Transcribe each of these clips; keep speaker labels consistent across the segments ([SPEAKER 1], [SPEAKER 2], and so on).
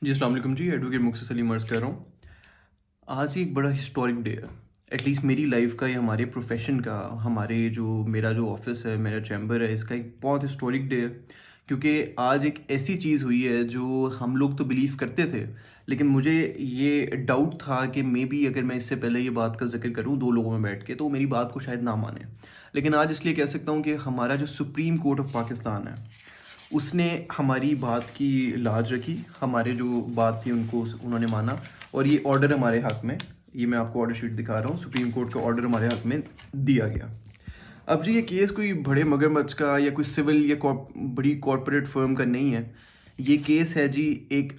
[SPEAKER 1] जी, अस्सलाम वालेकुम जी, एडवोकेट मुक्तसर सलीम अर्ज़ कर रहा हूँ। आज एक बड़ा हिस्टोरिक डे है, एटलीस्ट मेरी लाइफ़ का या हमारे प्रोफ़ेशन का, मेरा जो ऑफ़िस है, मेरा चैम्बर है, इसका एक बहुत हिस्टोरिक डे है। क्योंकि आज एक ऐसी चीज़ हुई है जो हम लोग तो बिलीव करते थे, लेकिन मुझे ये डाउट था कि मेबी अगर मैं इससे पहले ये बात का ज़िक्र करूँ 2 लोगों में बैठ के, तो वो मेरी बात को शायद ना मानें। लेकिन आज इसलिए कह सकता हूँ कि हमारा जो सुप्रीम कोर्ट ऑफ़ पाकिस्तान है, उसने हमारी बात की लाज रखी, हमारे जो बात थी उनको उन्होंने माना और ये ऑर्डर हमारे हक़ में, ये मैं आपको ऑर्डर शीट दिखा रहा हूँ, सुप्रीम कोर्ट का ऑर्डर हमारे हक़ में दिया गया। अब जी ये केस कोई बड़े मगरमच्छ का या कोई सिविल या बड़ी कॉर्पोरेट फर्म का नहीं है। ये केस है जी एक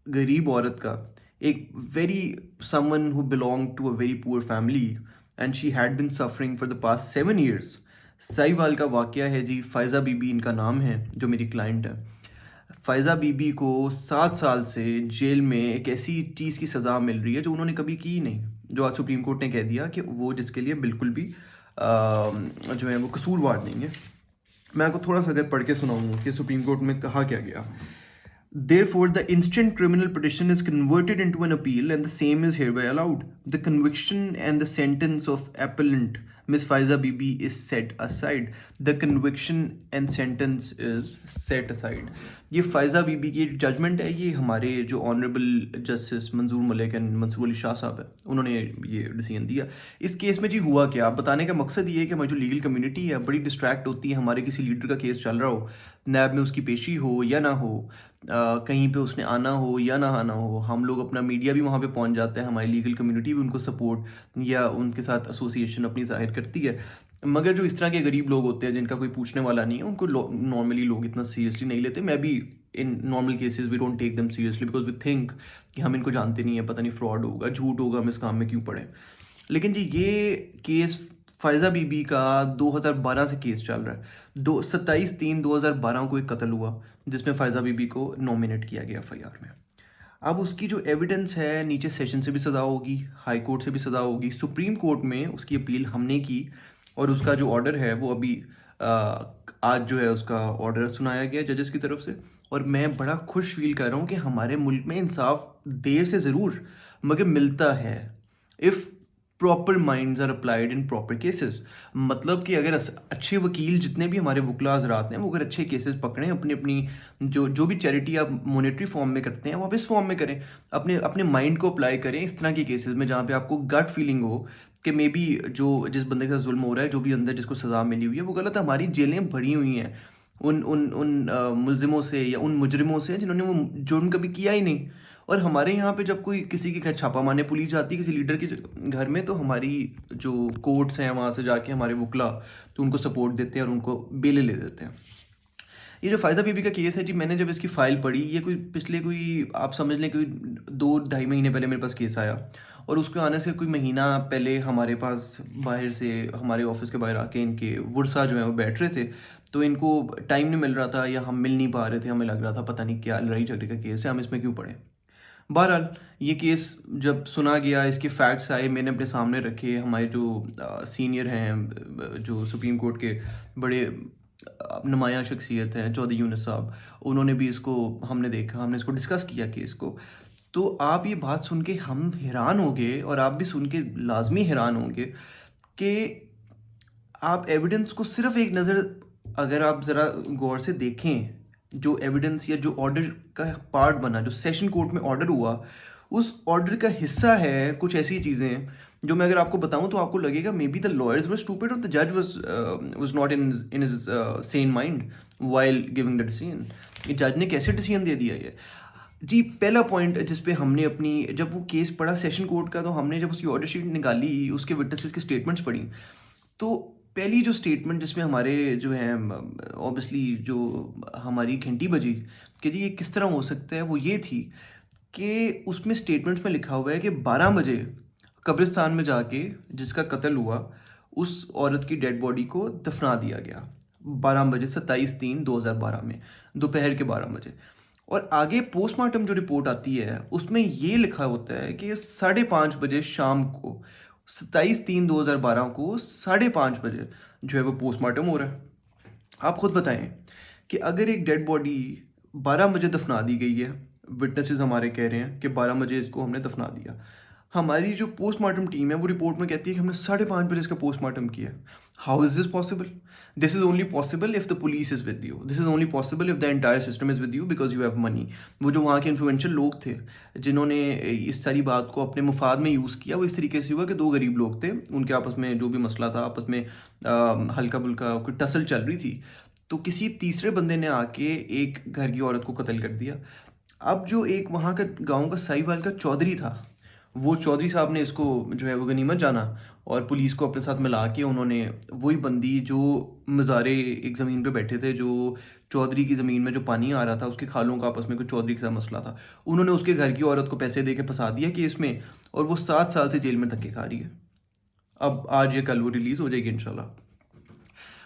[SPEAKER 1] गरीब औरत का, एक very someone who belong to a very poor family and she had been suffering for the past 7 years. Sahiwal का वाक़या है जी, फ़ायज़ा बीबी इनका नाम है, जो मेरी क्लाइंट है। फ़ायज़ा बीबी को 7 साल से जेल में एक ऐसी चीज़ की सज़ा मिल रही है जो उन्होंने कभी की ही नहीं। जो आज सुप्रीम कोर्ट ने कह दिया कि वो जिसके लिए बिल्कुल भी जो है वो कसूरवार नहीं है। मैं आपको थोड़ा-सा अगर पढ़ के सुनाऊँ कि सुप्रीम कोर्ट में कहा क्या गया। Therefore, the instant criminal petition is converted into an appeal and the same is hereby allowed. The conviction and the sentence of appellant Ms. Faiza Bibi is set aside. The conviction and sentence is set aside. ये फ़ायज़ा बीबी की judgement है, ये हमारे जो honourable justice मंजूर Malik and Mansoor Ali Shah साहब है, उन्होंने ये डिसीजन दिया। इस केस में जी हुआ क्या, बताने का मकसद ये है कि हमारी जो लीगल कम्युनिटी है बड़ी डिस्ट्रैक्ट होती है, हमारे किसी लीडर का केस चल रहा हो, नैब में उसकी पेशी हो या ना हो, कहीं पे उसने आना हो या ना आना हो, हम लोग अपना मीडिया भी वहाँ पे पहुँच जाता है, हमारी लीगल कम्युनिटी भी उनको सपोर्ट या उनके साथ एसोसिएशन अपनी ज़ाहिर करती है। मगर जो इस तरह के गरीब लोग होते हैं जिनका कोई पूछने वाला नहीं है, उनको नॉर्मली लोग इतना सीरियसली नहीं लेते। मैं भी in normal cases we don't take them seriously because we think कि हम इनको जानते नहीं हैं, पता नहीं फ्रॉड होगा, झूठ होगा, हम इस काम में क्यों पड़े। लेकिन जी ये केस फ़ायज़ा बीबी का 2012 से केस चल रहा है। 27/3/2012 को एक कत्ल हुआ, जिसमें फ़ायज़ा बीबी को नॉमिनेट किया गया एफआईआर में। अब उसकी जो एविडेंस है, नीचे सेशन से भी सज़ा होगी, हाई कोर्ट से भी सज़ा होगी, सुप्रीम कोर्ट में उसकी अपील हमने की और उसका जो ऑर्डर है वो अभी आज जो है उसका ऑर्डर सुनाया गया जजेस की तरफ से। और मैं बड़ा खुश फ़ील कर रहा हूँ कि हमारे मुल्क में इंसाफ देर से ज़रूर मगर मिलता है, if proper minds are applied in proper cases. मतलब कि अगर अच्छे वकील जितने भी हमारे वकला हजरात हैं, वो अगर अच्छे केसेस पकड़ें, अपनी अपनी जो जो भी चैरिटी आप मॉनेटरी फॉर्म में करते हैं वो आप इस फॉर्म में करें, अपने अपने माइंड को अप्लाई करें इस तरह के केसेस में जहाँ पे आपको गट फीलिंग हो कि मे बी जो जिस बंदे के साथ जुल्म हो रहा है, जो भी अंदर जिसको सज़ा मिली हुई है वो गलत है। हमारी जेलें भरी हुई हैं उन उन उन मुलजिमों से या उन मुजरिमों से जिन्होंने वो जुर्म कभी किया ही नहीं। और हमारे यहाँ पे जब कोई किसी के घर छापा मारने पुलिस जाती है किसी लीडर के घर में, तो हमारी जो कोर्ट्स हैं वहाँ से जाके हमारे वकला तो उनको सपोर्ट देते हैं और उनको बेले ले देते हैं। ये जो फ़ायदा बीबी का केस है जी, मैंने जब इसकी फ़ाइल पढ़ी, ये कोई पिछले कोई आप समझ लें कोई 2 ढाई महीने पहले मेरे पास केस आया और उसके आने से कोई महीना पहले हमारे पास बाहर से हमारे ऑफ़िस के बाहर आके इनके वुरसा जो हैं वो बैठ रहे थे। तो इनको टाइम नहीं मिल रहा था या हम मिल नहीं पा रहे थे, हमें लग रहा था पता नहीं क्या लड़ाई झगड़े का केस है, हम इसमें क्यों पड़े। बहरहाल ये केस जब सुना गया, इसके फैक्ट्स आए, मैंने अपने सामने रखे, हमारे जो सीनियर हैं जो सुप्रीम कोर्ट के बड़े नुमायाँ शख्सियत हैं चौधरी यूनुस साहब, उन्होंने भी इसको हमने देखा, हमने इसको डिस्कस किया केस को। तो आप ये बात सुन के हम हैरान होंगे और आप भी सुन के लाज़मी हैरान होंगे कि आप एविडेंस को सिर्फ़ एक नज़र अगर आप ज़रा गौर से देखें, जो एविडेंस या जो ऑर्डर का पार्ट बना, जो सेशन कोर्ट में ऑर्डर हुआ, उस ऑर्डर का हिस्सा है कुछ ऐसी चीज़ें जो मैं अगर आपको बताऊँ तो आपको लगेगा may be the lawyers were stupid और द जज was not in his Sen mind while giving the decision. ये जज ने कैसे डिसीजन दे दिया ये? जी, पहला पॉइंट जिस पे हमने अपनी जब वो केस पढ़ा सेशन कोर्ट का, तो हमने जब उसकी ऑर्डर शीट निकाली, उसके विटनेसेस की स्टेटमेंट्स पढ़ी, तो पहली जो स्टेटमेंट जिसमें हमारे जो हैं ऑब्वियसली जो हमारी घंटी बजी कि जी ये किस तरह हो सकता है, वो ये थी कि उसमें स्टेटमेंट्स में लिखा हुआ है कि 12 बजे कब्रिस्तान में जाके जिसका कत्ल हुआ, उस औरत की डेड बॉडी को दफना दिया गया। 12 बजे 27/3/2012 में, दोपहर के 12 बजे। और आगे पोस्टमार्टम जो रिपोर्ट आती है, उसमें ये लिखा होता है कि 5:30 बजे शाम को 27/3/2012 को 5:30 बजे जो है वो पोस्टमार्टम हो रहा है। आप खुद बताएं कि अगर एक डेड बॉडी 12 बजे दफना दी गई है विटनेसेस हमारे कह रहे हैं कि 12 बजे इसको हमने दफना दिया। हमारी जो पोस्टमार्टम टीम है वो रिपोर्ट में कहती है कि हमने 5:30 बजे इसका पोस्टमार्टम किया। How is this possible? This is only possible if the police is with you, this is only possible if the entire system is with you because you have money. वो जो वहाँ के इन्फ्लुएंशियल लोग थे जिन्होंने इस सारी बात को अपने मुफाद में यूज़ किया, वो इस तरीके से हुआ कि दो गरीब लोग थे, उनके आपस में जो भी मसला था, आपस में हल्का बुल्का कोई टसल चल रही थी, तो किसी तीसरे बंदे ने आके एक घर की औरत को कत्ल कर दिया। अब जो एक वहाँ का गाँव का साहिवाल का चौधरी था, वो चौधरी साहब ने इसको जो है वो गनीमत जाना और पुलिस को अपने साथ मिला के उन्होंने वही बंदी जो मज़ारे एक ज़मीन पे बैठे थे, जो चौधरी की ज़मीन में जो पानी आ रहा था, उसके खालों का आपस में कुछ चौधरी के साथ मसला था, उन्होंने उसके घर की औरत को पैसे दे के फंसा दिया केस में, और वो 7 साल से जेल में धक्के खा रही है। अब आज या कल वो रिलीज़ हो जाएगी इंशाल्लाह,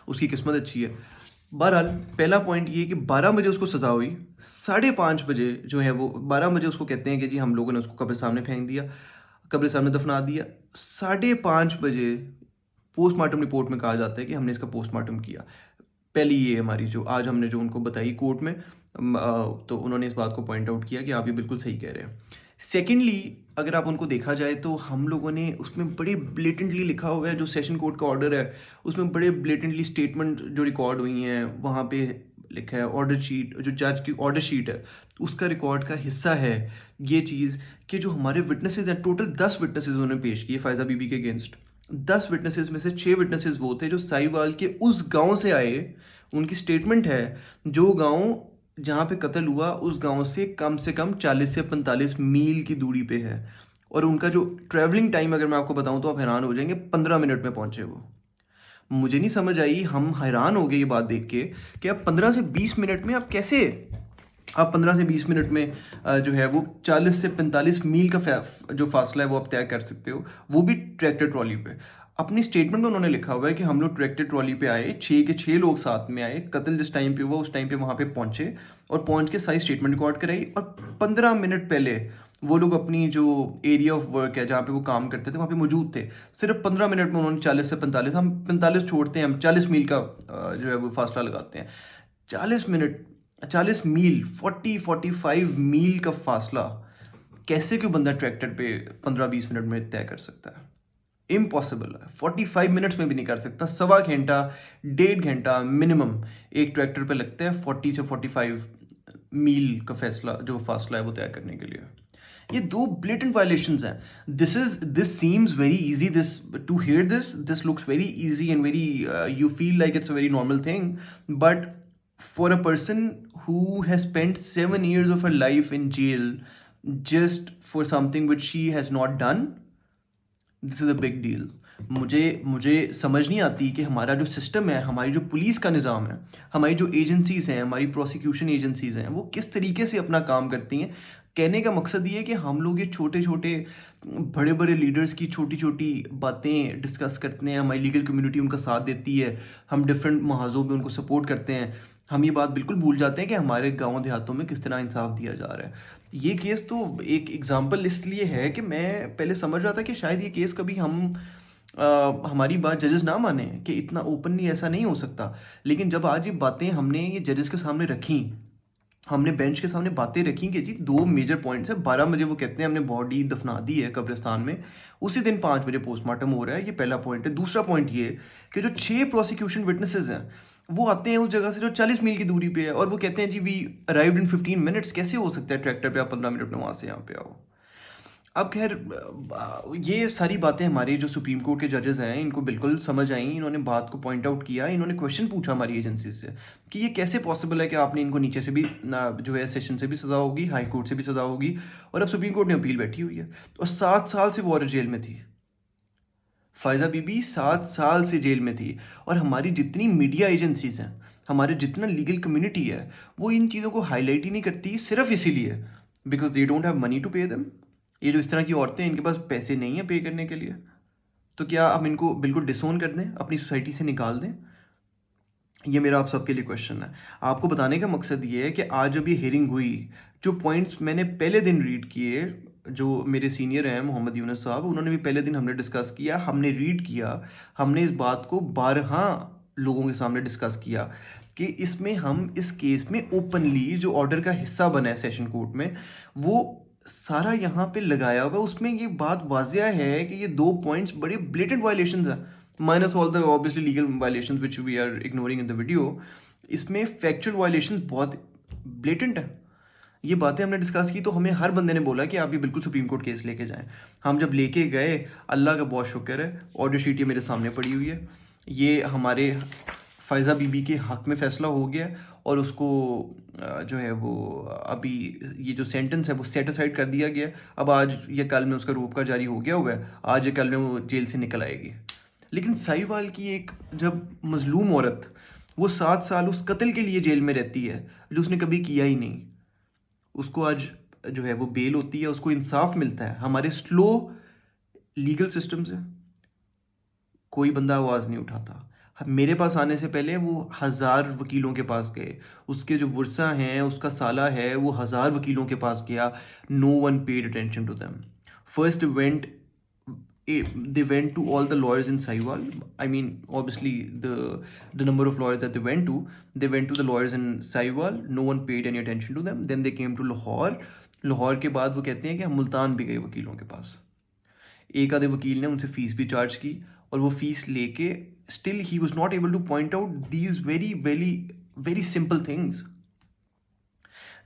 [SPEAKER 1] उसकी किस्मत अच्छी है। बहरहाल पहला पॉइंट ये कि 12 बजे उसको सज़ा हुई, 5:30 बजे जो है वो 12 बजे उसको कहते हैं कि जी हम लोगों ने उसको कब्रिस्तान में फेंक दिया, कब्रिस्तान में दफना दिया। 5:30 बजे पोस्टमार्टम रिपोर्ट में कहा जाता है कि हमने इसका पोस्टमार्टम किया। पहली ये हमारी जो आज हमने जो उनको बताई कोर्ट में, तो उन्होंने इस बात को पॉइंट आउट किया कि आप ये बिल्कुल सही कह रहे हैं। सेकेंडली, अगर आप उनको देखा जाए तो हम लोगों ने उसमें बड़े ब्लेटेंटली लिखा हुआ है, जो सेशन कोर्ट का ऑर्डर है उसमें बड़े ब्लेटेंटली स्टेटमेंट जो रिकॉर्ड हुई हैं वहाँ पे लिखा है। ऑर्डर शीट, जो जज की ऑर्डर शीट है उसका रिकॉर्ड का हिस्सा है ये चीज़ कि जो हमारे विटनेसेस हैं, टोटल 10 विटनेसेस उन्होंने पेश किए फ़ायज़ा बीबी के अगेंस्ट। 10 विटनेसेस में से 6 विटनेसेस वो थे जो साहिवाल के उस गांव से आए। उनकी स्टेटमेंट है जो गांव जहाँ पे कत्ल हुआ उस गांव से कम 40 से 45 मील की दूरी पे है, और उनका जो ट्रैवलिंग टाइम अगर मैं आपको बताऊं तो आप हैरान हो जाएंगे, 15 मिनट में पहुंचे वो। मुझे नहीं समझ आई, हम हैरान हो गए ये बात देख के कि आप 15 से 20 मिनट में आप 15 से 20 मिनट में जो है वो 40 से 45 मील का जो फासला है वो आप तय कर सकते हो, वो भी ट्रैक्टर ट्रॉली पे। अपनी स्टेटमेंट में उन्होंने लिखा हुआ है कि हम लोग ट्रैक्टर ट्रॉली पे आए, 6 लोग साथ में आए, कत्ल जिस टाइम पे हुआ उस टाइम पे वहाँ पे पहुँचे और पहुँच के सारी स्टेटमेंट रिकॉर्ड कराई, और 15 मिनट पहले वो लोग अपनी जो एरिया ऑफ वर्क है जहाँ पे वो काम करते थे वहाँ पे मौजूद थे। सिर्फ 15 मिनट में उन्होंने 40 से 45, हम 45 छोड़ते हैं, हम 40 मील का जो है वो फासला लगाते हैं। 40 मिनट, 40 मील, 45 मील का फासला कैसे कोई बंदा ट्रैक्टर पे 15-20 मिनट में तय कर सकता है? इम्पॉसिबल है। 45 मिनट्स में भी नहीं कर सकता। सवा घंटा, 1.5 घंटा मिनिमम एक ट्रैक्टर पे लगता है 40 से 45 मील का फैसला जो फासला है वो तय करने के लिए। ये दो ब्लेटेंट वायलेशंस हैं। This seems very easy, this to hear this looks very easy and very you feel like it's a very normal thing, but for a person who has spent 7 years of her life in jail just for something which she has not done, this is a big deal. मुझे मुझे समझ नहीं आती कि हमारा जो system है, हमारी जो पुलिस का निज़ाम है, हमारी जो एजेंसीज़ हैं, हमारी प्रोसिक्यूशन एजेंसीज़ हैं, वो किस तरीके से अपना काम करती हैं। कहने का मकसद ये है कि हम लोग ये छोटे-छोटे, बड़े-बड़े लीडर्स की छोटी-छोटी बातें डिस्कस करते हैं, हमारी लीगल कम्युनिटी उनका साथ देती है, हम डिफरेंट महाज़ों में उनको सपोर्ट करते हैं। हम ये बात बिल्कुल भूल जाते हैं कि हमारे गाँव देहातों में किस तरह इंसाफ दिया जा रहा है। ये केस तो एक एग्जांपल इसलिए है कि मैं पहले समझ रहा था कि शायद ये केस कभी हमारी बात जजेस ना माने, कि इतना ओपनली ऐसा नहीं हो सकता। लेकिन जब आज ये बातें हमने ये जजेस के सामने रखी, हमने बेंच के सामने बातें रखी कि जी 2 मेजर पॉइंट्स है। 12 बजे वो कहते हैं हमने बॉडी दफना दी है कब्रिस्तान में, उसी दिन 5 बजे पोस्टमार्टम हो रहा है। ये पहला पॉइंट है। दूसरा पॉइंट ये कि जो 6 प्रोसिक्यूशन विटनेसेस हैं वो आते हैं उस जगह से जो 40 मील की दूरी पे है, और वो कहते हैं जी वी अराइव्ड इन 15 मिनट्स। कैसे हो सकता है ट्रैक्टर पे आप 15 मिनट में वहाँ से यहाँ पे आओ? अब खैर ये सारी बातें हमारे जो सुप्रीम कोर्ट के जजेस हैं इनको बिल्कुल समझ आई। इन्होंने बात को पॉइंट आउट किया, इन्होंने क्वेश्चन पूछा हमारी एजेंसी से कि ये कैसे पॉसिबल है कि आपने इनको नीचे से भी जो है सेशन से भी सज़ा होगी, हाई कोर्ट से भी सज़ा होगी, और अब सुप्रीम कोर्ट ने अपील बैठी हुई है। और 7 साल से वो औरत जेल में थी। फ़ायज़ा बीबी 7 साल से जेल में थी। और हमारी जितनी मीडिया एजेंसीज़ हैं, हमारे जितना लीगल कम्युनिटी है, वो इन चीज़ों को हाईलाइट ही नहीं करती, सिर्फ इसीलिए because they don't have money to pay them. ये जो इस तरह की औरतें हैं, इनके पास पैसे नहीं है पे करने के लिए। तो क्या हम इनको बिल्कुल डिसोन कर दें, अपनी सोसाइटी से निकाल दें? ये मेरा आप सबके लिए क्वेश्चन है। आपको बताने का मकसद ये है कि आज जब ये हियरिंग हुई, जो पॉइंट्स मैंने पहले दिन रीड किए, जो मेरे सीनियर हैं मोहम्मद यूनुस साहब, उन्होंने भी पहले दिन हमने डिस्कस किया, हमने रीड किया, हमने इस बात को 12 लोगों के सामने डिस्कस किया। कि इसमें हम इस केस में ओपनली जो ऑर्डर का हिस्सा बना है सेशन कोर्ट में, वो सारा यहाँ पे लगाया हुआ है। उसमें ये बात वाज़िया है कि ये 2 पॉइंट्स बड़े ब्लेटेंट वायलेशंस हैं, minus all the obviously legal violations which we are ignoring in the video. इसमें फैक्चुअल वायलेशंस बहुत ब्लेटेंट है। ये बातें हमने डिस्कस की तो हमें हर बंदे ने बोला कि आप ये बिल्कुल सुप्रीम कोर्ट केस लेके जाएं। हम जब लेके गए, अल्लाह का बहुत शुक्र है, ऑर्डर शीट ये मेरे सामने पड़ी हुई है। ये हमारे फ़ायज़ा बीबी के हक़ में फ़ैसला हो गया और उसको जो है वो अभी ये जो सेंटेंस है वो सेट असाइड कर दिया गया। अब आज या कल में उसका रोक जारी हो गया हुआ है, आज या कल में वो जेल से निकल आएगी। लेकिन साहिवाल की एक जब मज़लूम औरत वो 7 साल उस कत्ल के लिए जेल में रहती है जो उसने कभी किया ही नहीं, उसको आज जो है वो बेल होती है, उसको इंसाफ मिलता है। हमारे स्लो लीगल सिस्टम से कोई बंदा आवाज़ नहीं उठाता। मेरे पास आने से पहले वो 1000 वकीलों के पास गए, उसके जो वर्सा हैं, उसका साला है, वो 1000 वकीलों के पास गया। No one paid attention to them. First went they went to all the lawyers in Sahiwal. I mean, obviously the number of lawyers that they went to the lawyers in Sahiwal. No one paid any attention to them. Then they came to Lahore. Lahore के बाद वो कहते हैं कि हम मुल्तान भी गए वकीलों के पास। एक आधे वकील ने उनसे फ़ीस भी चार्ज की और वो फ़ीस लेके still he was not able two point out these very very very simple things.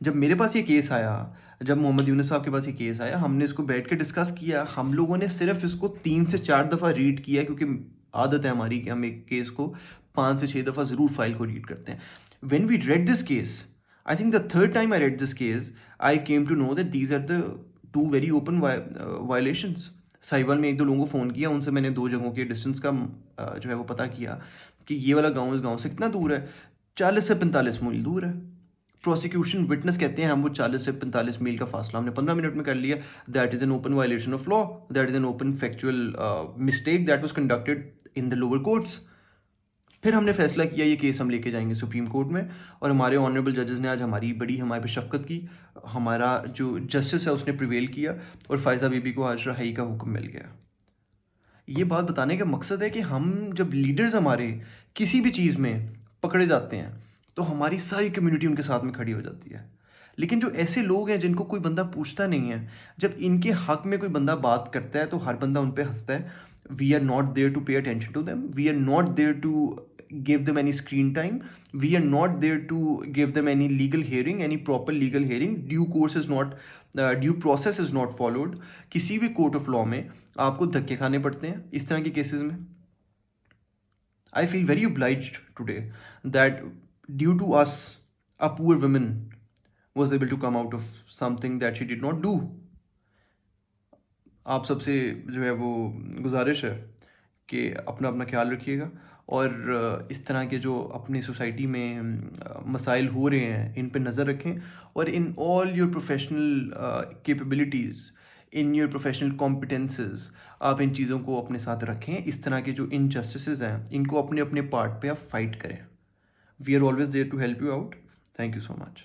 [SPEAKER 1] जब मेरे पास ये केस आया, जब मोहम्मद यूनुस साहब के पास ये केस आया, हमने इसको बैठ के डिस्कस किया। हम लोगों ने सिर्फ इसको 3 से 4 दफ़ा रीड किया, क्योंकि आदत है हमारी कि हम एक केस को 5 से 6 दफ़ा ज़रूर फाइल को रीड करते हैं। When we read this case, I think the third time I read this case, I came to know that these are the 2 very open violations. Sahiwal में 1-2 लोगों को फ़ोन किया, उनसे मैंने 2 जगहों के डिस्टेंस का जो है वो पता किया कि ये वाला गाँव इस गाँव से कितना दूर है। 40 से 45 मील दूर है। प्रोसिक्यूशन विटनेस कहते हैं हम वो 40 से 45 मील का फासला हमने 15 मिनट में कर लिया। That is an open violation of law, that is an open factual mistake that was conducted in the lower courts. फिर हमने फैसला किया ये केस हम लेके जाएंगे सुप्रीम कोर्ट में, और हमारे ऑनरेबल जजेस ने आज हमारे पे शफकत की। हमारा जो जस्टिस है उसने प्रिवेल किया और फ़ायज़ा बीबी को आज रिहाई का हुक्म मिल गया। ये बात बताने का मकसद है कि हम जब लीडर्स हमारे किसी भी चीज़ में पकड़े जाते हैं तो हमारी सारी कम्युनिटी उनके साथ में खड़ी हो जाती है। लेकिन जो ऐसे लोग हैं जिनको कोई बंदा पूछता नहीं है, जब इनके हक में कोई बंदा बात करता है तो हर बंदा उन पे हंसता है। We are not there to pay attention to them, we are not there to give them any screen time, we are not there to give them any legal hearing, any proper legal hearing. Due process is not followed. किसी भी court of law में आपको धक्के खाने पड़ते हैं इस तरह के केसेस में। I feel very obliged today that due to us, a poor woman was able to come out of something that she did not do. आप सबसे जो है वो गुजारिश है कि अपना अपना ख्याल रखिएगा, और इस तरह के जो अपनी सोसाइटी में मसाइल हो रहे हैं इन पे नज़र रखें, और in all your professional capabilities, in your professional competences, आप इन चीज़ों को अपने साथ रखें। इस तरह के जो इनजस्टिसेस हैं इनको अपने अपने पार्ट पे आप फाइट करें। We are always there to help you out. Thank you so much.